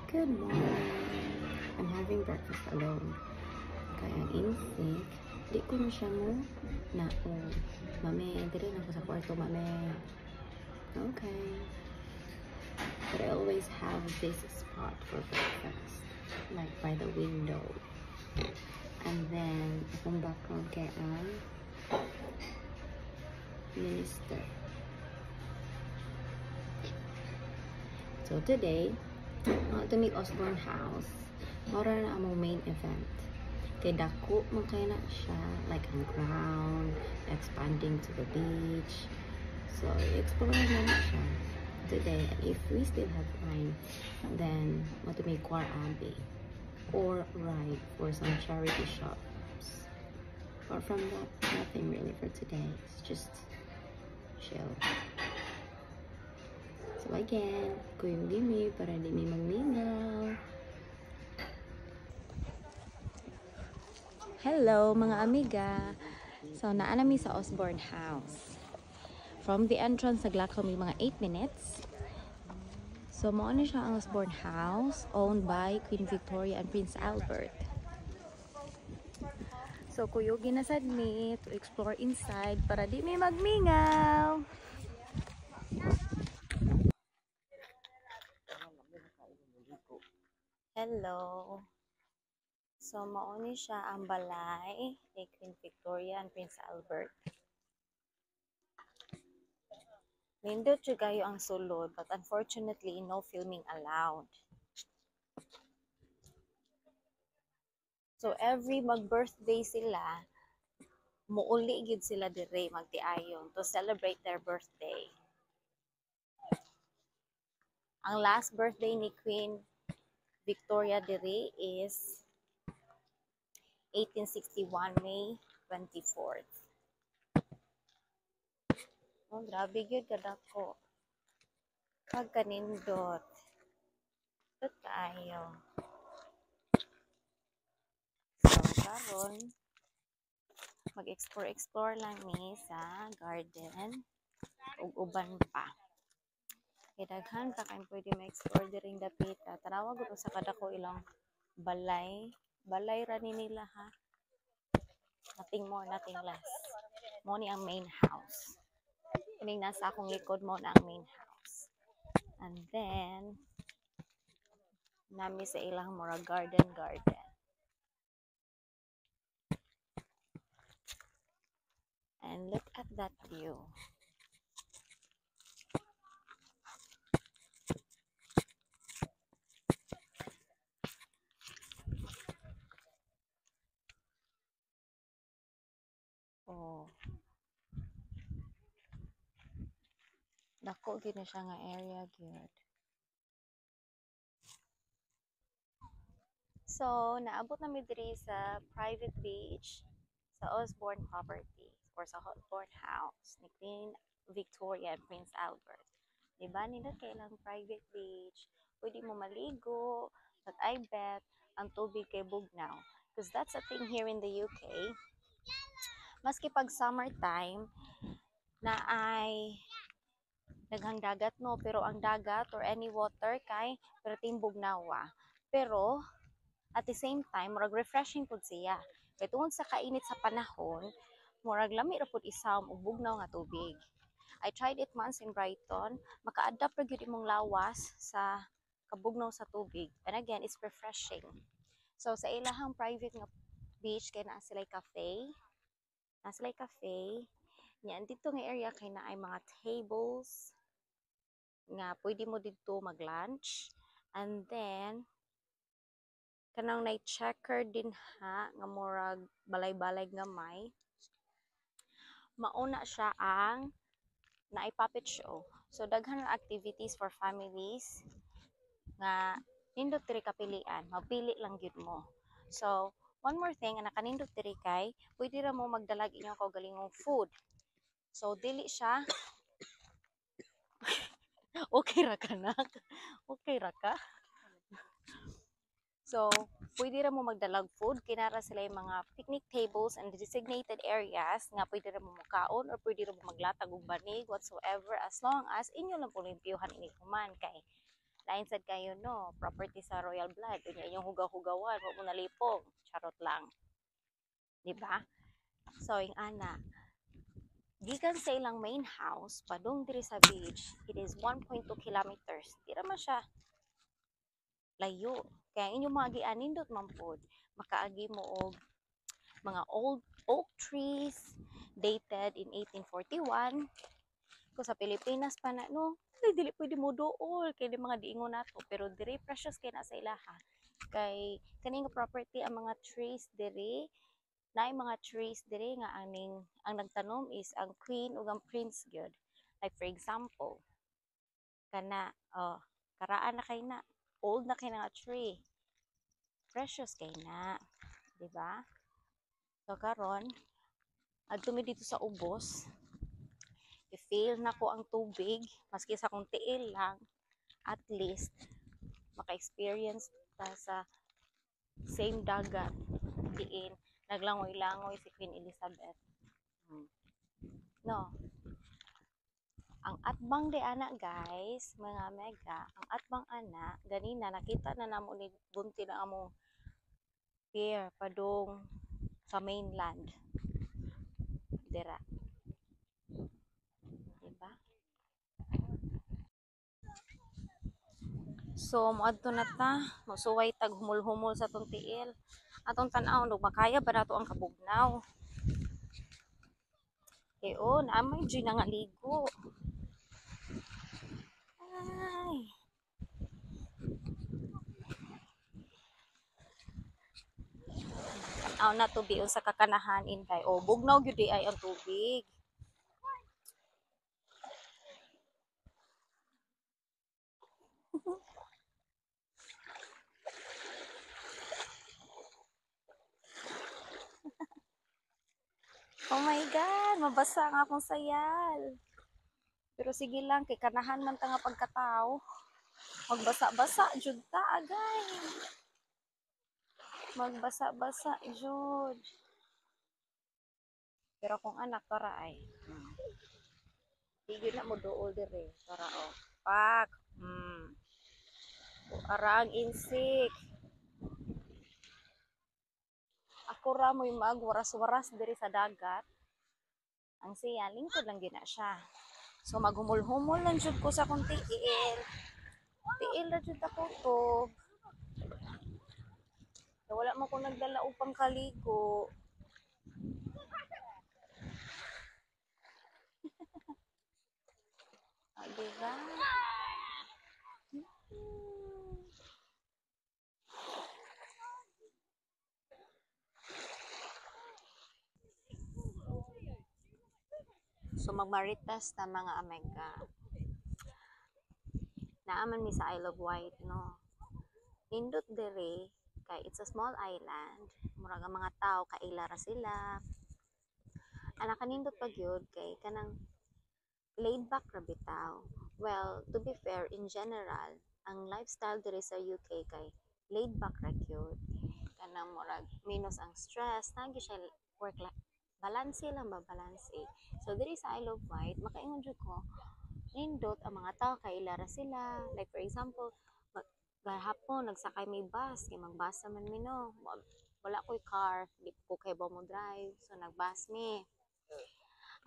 Good morning. I'm having breakfast alone. Kaya insik, di ko na siya mo na mame, diri na ako sa kwarto, mame. Okay. But I always have this spot for breakfast, like by the window. And then, akong background kay ang minister. So today, to meet Osborne House, mora na among main event. Kay dako man kay na siya, like ang ground, expanding to the beach. So explore na siya today. And if we still have time, then want to make Quar Abbey or ride for some charity shops. Apart from that, nothing really for today. It's just chill. So again, kuyong gimi para di may magmingaw. Hello mga amiga. So naa nami sa Osborne House. From the entrance naglakaw mi mga 8 minutes. So mao ni siya ang Osborne House, owned by Queen Victoria and Prince Albert. So kuyogin na sad mi to explore inside para di may magmingaw. Hello. So mao ni siya ang balay ni Queen Victoria and Prince Albert. Nindot siya kayo ang sulod, but unfortunately no filming allowed. So every mag-birthday sila, muuli gid sila dire magtiayon to celebrate their birthday. Ang last birthday ni Queen Victoria dire is 1861 May 24th. Oh, grabe gyud kadako. Pagkanindot. Tot kaayo. So karon mag-explore lang ni sa garden ug uban pa. Daghan pa kay pwede ma-explore diring dapita. Tanawa gud sa kadako ilang balay. Balay ra ni nila ha. Nothing more, nothing less. Mo ni ang main house. Kining nasa akong likod mo na ang main house. And then nami sa ilang mura garden. And look at that view. Oh. Dako gid na siya nga area gyud. So, naabot na mi diri sa private beach sa Osborne property or sa Osborne House ni Queen Victoria and Prince Albert. Diba nila kailang private beach, pwede mo maligo, but I bet ang tubig kay bugnaw. Because that's a thing here in the UK. Maski pag summertime, na ay daghang dagat no, pero ang dagat or any water kay perting bugnawa. Pero at the same time, murag refreshing pud siya. Kay tungod sa kainit sa panahon, murag lami ra pud isawom og bugnaw nga tubig. I tried it once in Brighton, maka-adapt ra gyud imong lawas sa kabugnaw sa tubig. And again, it's refreshing. So sa ilahang private nga beach kay naa sila cafe. Naa sila cafe. Yan dito nga area kay naay mga tables nga pwede mo dito mag-lunch. And then kanang nay checker din ha nga murag balay-balay nga may. Mauna siya ang naay puppet show. So daghan na activities for families nga nindot diri kapilian, mapili lang gyud mo. So one more thing nga nakanindot diri kay pwede ra mo magdalag inyong kaugalingong food. So dili siya okay ra ka nak? Okay ra ka? So, pwede ra mo magdalag food, kinara sila yung mga picnic tables and designated areas nga pwede ra mo mukaon or pwede ra mo maglatag og banig whatsoever as long as inyo lang po limpyuhan ini human kay Lain sad kayo no, property sa Royal Blood, unya inyong hugaw-hugawan, wa mo nalipong. Charot lang, di ba? So, yung ana, gikan sa ilang main house, padung diri sa beach, it is 1.2 kilometers. Di naman siya layo. Kaya inyong mga gianindot man pod, makaagi mo og mga old oak trees dated in 1841. Kung sa Pilipinas pa na no, dili pwede mo dool kay di mga diingon nato, pero diri precious kay na sa ilaha. Kay kaning property ang mga trees diri, na mga trees diri nga ang nagtanom is ang queen ug ang prince gyud. Like for example, kana karaan na kay na, old na kay nga tree. Precious kay na, di ba? So karon, adto mi dito sa ubos, i-feel na ko ang tubig, maski sa kung tiil lang, at least maka-experience ta sa same dagat diin naglangoy-langoy si Queen Elizabeth. No, ang atbang di ana guys, mga mega, ang atbang ana, ganina nakita na namo ni bunti na among pier padung sa mainland. Dira. Diba? So, moadto na ta, musuway tag humul-humul sa tong tiil. Atong tan-aw no makaya ba nato ang kabugnaw? Keo, naamay dyan na nga ligo. Ay. Tanaw na to biyon sa kakanahan inday. O, bugnaw gyud di ay ang tubig. Oh my God, mabasa nga akong sayal. Pero sige lang, kay kanahan man ta nga pagkatao. Magbasa-basa, jud ta, agay. Magbasa-basa, jud. Pero kung anak, para ay. Hindi na mo dool dire. Para o. Pak. Ara ang insik. Ako ra mo'y magwaras-waras diri sa dagat. Ang siya, lingkod lang gina siya. So maghumul-humul lang jud ko sa kung tiil. Tiil na jud ako to. So, wala mo ko nagdala upang kaligo. Diba? So magmarites na mga amega. Naaman mi sa Isle of Wight, no? Nindot dere, kay it's a small island. Murag ang mga tao, kaila ra sila. Anak kanindot pag yun, kay kanang laid back ra bitaw. Well, to be fair, in general, ang lifestyle diri sa UK kay laid back ra gyud. Kanang murag minus ang stress, nagi siya work life balance lang ba balance. So diri sa Isle of Wight, makaingon jud ko, nindot ang mga tao kay ilara sila. Like for example, gahapon nagsakay may bus, kay magbasa man mi no. Wala ko'y car, di ko kay ba mo drive. So nagbus mi.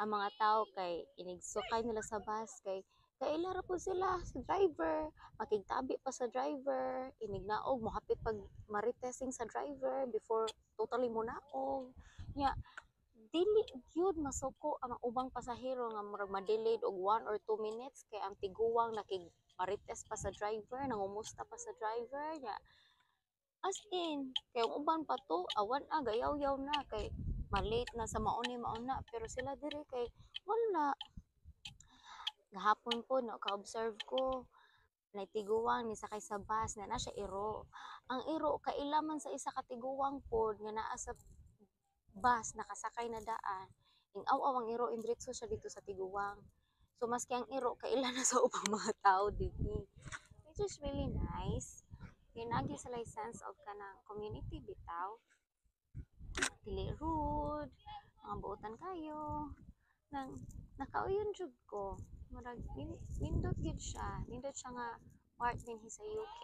Ang mga tao kay inigsukay nila sa bus kay ilara po sila sa driver, makigtabi pa sa driver, inignaog mo hapit pag maritesting sa driver before totally mo naog. Nya, dili gyud masuko ang ubang pasahero nga murag ma-delayed og 1 or 2 minutes kay ang tiguwang nakig marites pa sa driver, nangumusta pa sa driver nya. As in, kay ang uban pa to, awan gayaw-yaw na kay malate na sa mauni mauna, pero sila diri kay wala. Gahapon po no ka-observe ko tiguwang ni sakay sa bus na siya iro. Ang iro kailaman sa isa ka tiguwang pod nga naa sa bus nakasakay na daan. Ingaw-aw ang iro indiretso siya dito sa tiguwang. So maski ang iro kaila na sa ubang mga tao dito. Which is really nice. Kinagi sa license of kanang community bitaw. Dili rude, mga buotan kayo. Nang nakauyon jud ko. Murag nindot gid siya. Nindot siya nga Part din sa UK.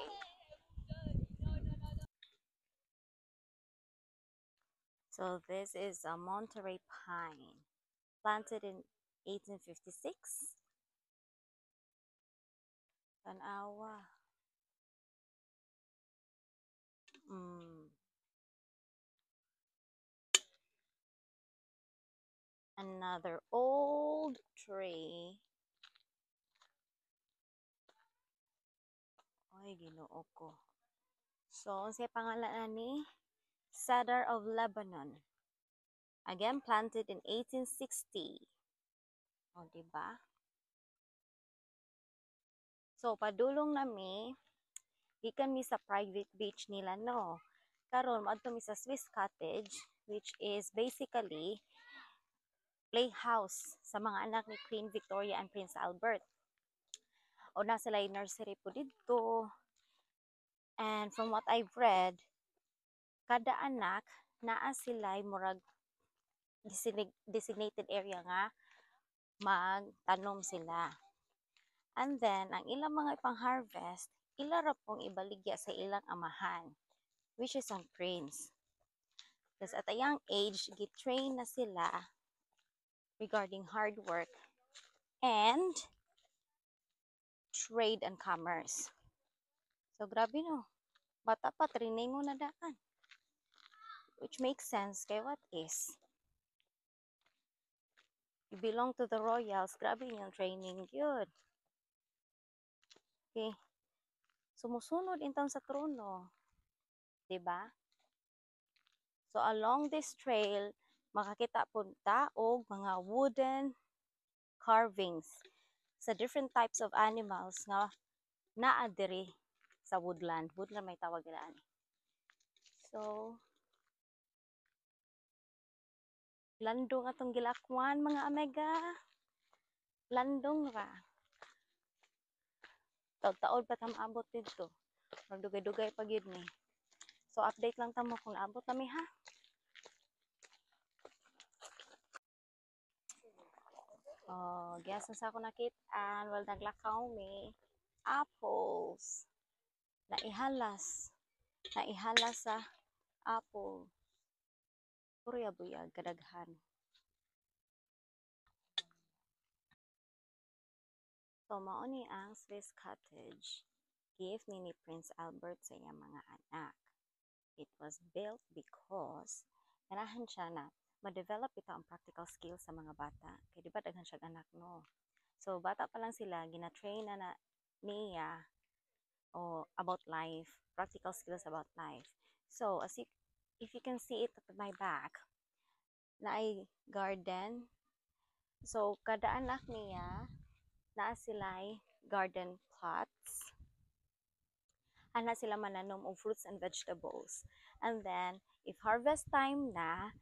So this is a Monterey pine, planted in 1856. Tanawa. Mm. Another old tree. Ay, ginoo ko. So, unsay pangalan ni? Cedar of Lebanon. Again, planted in 1860. O, diba? So, padulong nami, gikan mi sa private beach nila, no? Karon maadto mi sa Swiss Cottage, which is basically playhouse sa mga anak ni Queen Victoria and Prince Albert. O na sila nursery po dito. And from what I've read, kada anak naa sila murag designated area nga magtanom sila. And then, ang ilang mga ipang-harvest, ila ra pong ibaligya sa ilang amahan, which is ang prince. Because at a young age, gitrain na sila regarding hard work and trade and commerce. So, grabe no. Bata pa, training mo na daan. Which makes sense kay what is. You belong to the royals. Grabe yung training yun. Okay. Sumusunod intang sa trono. Diba? So, along this trail, makakita po og mga wooden carvings sa different types of animals nga naa diri sa woodland. Woodland may tawag nila ani. So, landong atong gilakwan mga amega. Landong ra. Taod-taod pa ta maabot dito. Magdugay-dugay pa gyud ni. So, update lang ta mo kung naabot kami ha. Oh, guess sa ako nakit-an, well, naglakaw mi. Apples. Naihalas. Naihalas sa apple. Puro buyag, kadaghan. So, mao ni ang Swiss Cottage. Gift ni Prince Albert sa iyang mga anak. It was built because ganahan siya na ma-develop ito ang practical skills sa mga bata. Kaya di ba daghan siya anak no? So, bata pa lang sila, gina-train na niya about life, practical skills about life. So, if you can see it at my back, na ay garden. So, kada anak niya, naa sila'y garden plots. Ana sila mananom og fruits and vegetables. And then, if harvest time na,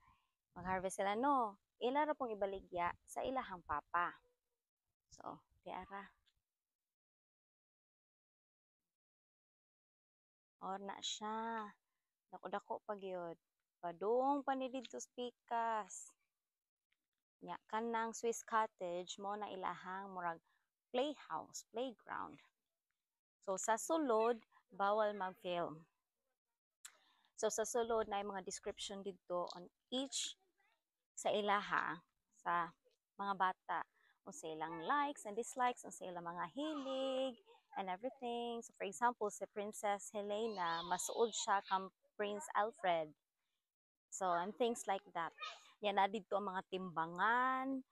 mag-harvest sila no, ila ra pong ibaligya sa ilahang papa. So, tiara. Or na siya. Dako-dako pa gyud. Padung pa ni didto pikas. Nya kanang Swiss Cottage mo na ilahang murag playhouse, playground. So sa sulod bawal mag-film. So sa sulod na mga description dito on each sa ilaha sa mga bata o sa ilang likes and dislikes o sa ilang mga hilig and everything. So for example, si Princess Helena, masuod siya kang Prince Alfred. So and things like that. Yan na dito ang mga timbangan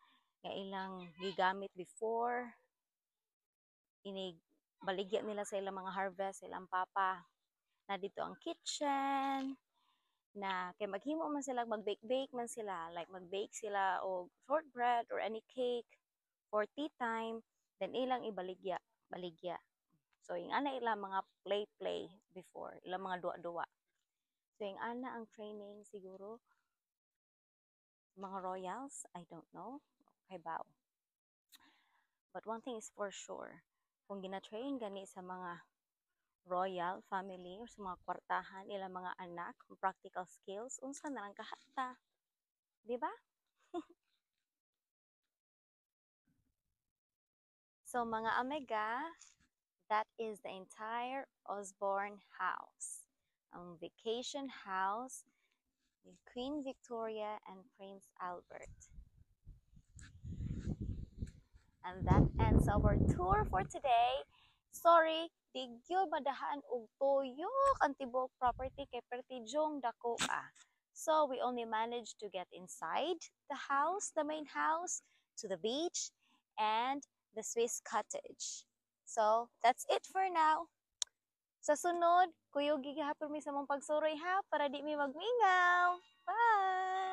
nga ilang gigamit before. Baligya nila sa ilang mga harvest, sa ilang papa. Na dito ang kitchen, na kay maghimo man sila, mag-bake man sila, like mag-bake sila o shortbread or any cake for tea time, then ilang ibaligya, baligya. So, yung ana ilang mga play before, ilang mga duwa-duwa. So, yung ana ang training siguro, mga royals, I don't know, kay bao. But one thing is for sure, kung gina-train gani sa mga royal family or sa mga kwartahan ilang mga anak, practical skills, unsa na lang kahata. Di ba? So, mga amega, That is the entire Osborne house. Ang vacation house ni Queen Victoria and Prince Albert. And that ends our tour for today. Sorry, di gyud madahaan og tuyok ang tibuok property kay pertidyong dako ka. So we only managed to get inside the house, the main house, to the beach, and the Swiss cottage. So that's it for now. Sa sunod, kuyog gigahapon mi sa mong pagsuroy ha para di mi magmingaw. Bye!